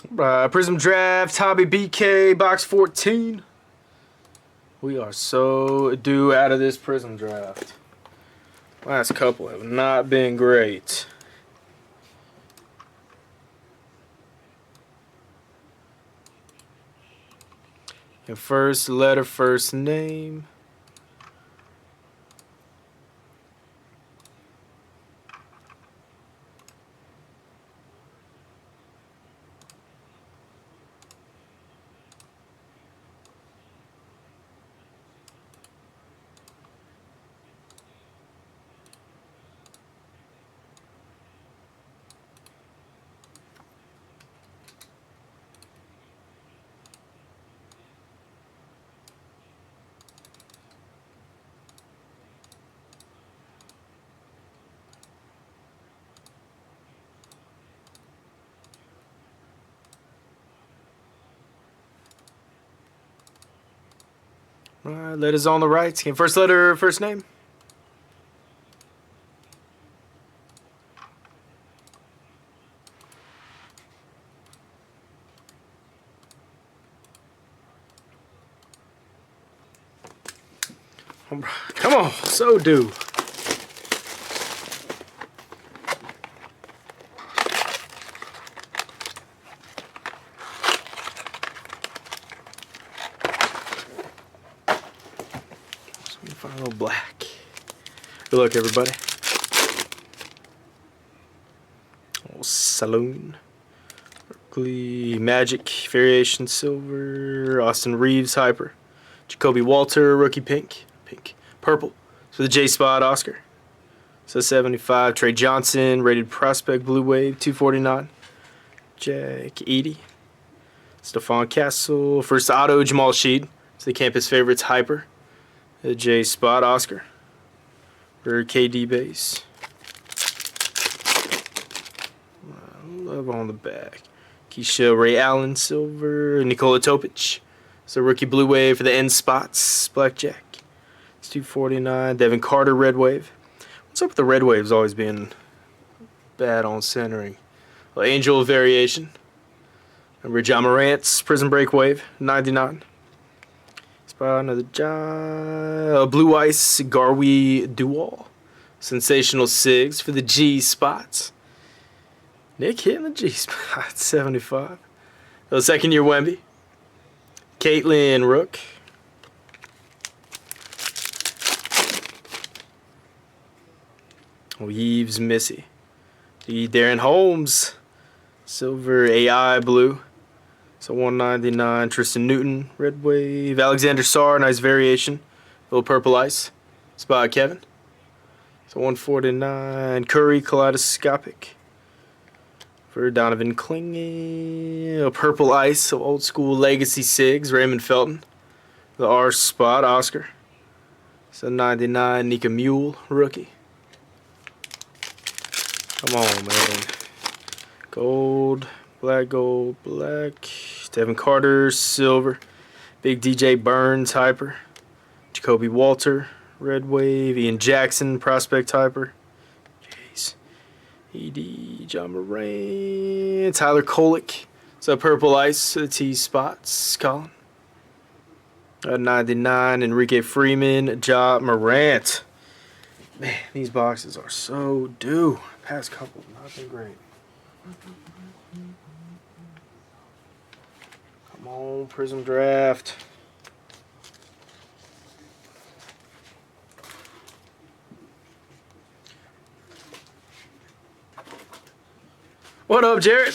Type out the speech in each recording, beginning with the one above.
Prizm Draft, Hobby BK, box 14. We are so due out of this Prizm Draft. Last couple have not been great. Your first letter, first name. Alright, letters on the right. First letter, first name. Come on, so due. Final black. Good luck, everybody. Oh, Saloon. Berkeley Magic Variation Silver. Austin Reeves Hyper. Jacoby Walter Rookie Pink. Purple. So the J Spot Oscar. So 75. Trey Johnson Rated Prospect Blue Wave 249. Jack Edie. Stephon Castle. First auto Jamal Sheed. So the Campus Favorites Hyper. The J Spot Oscar for KD base. Love on the back. Keisha Ray Allen Silver. Nikola Topic. So rookie Blue Wave for the N Spots. Blackjack. It's 249. Devin Carter Red Wave. What's up with the Red Waves always being bad on centering? Well, Angel Variation. And John Morant's Prison Break Wave 99. Another Blue Ice Garwi Dual. Sensational Sigs for the G Spots. Nick hitting the G Spot 75. The second year Wemby. Caitlin Rook. Yves Missy. The Darren Holmes Silver AI Blue. So 199, Tristan Newton, Red Wave, Alexander Sarr, nice variation, little purple ice, Spot Kevin. So 149, Curry, Kaleidoscopic, for Donovan Clingy, a purple ice, so old school Legacy Sigs, Raymond Felton, the R Spot Oscar. So 99, Nika Mule, rookie. Come on, man. Gold. Black, gold, black. Devin Carter, silver. Big DJ Burns, hyper. Jacoby Walter, Red Wave. Ian Jackson, prospect hyper. Jeez. ED, John Morant. Tyler Kolek. So purple ice, the T Spots, Colin. 99, Enrique Freeman, Ja Morant. Man, these boxes are so due. Past couple, not been great. Come on, Prizm Draft. What up, Jarrett?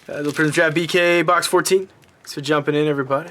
The Prizm Draft BK box 14. Thanks for jumping in, everybody.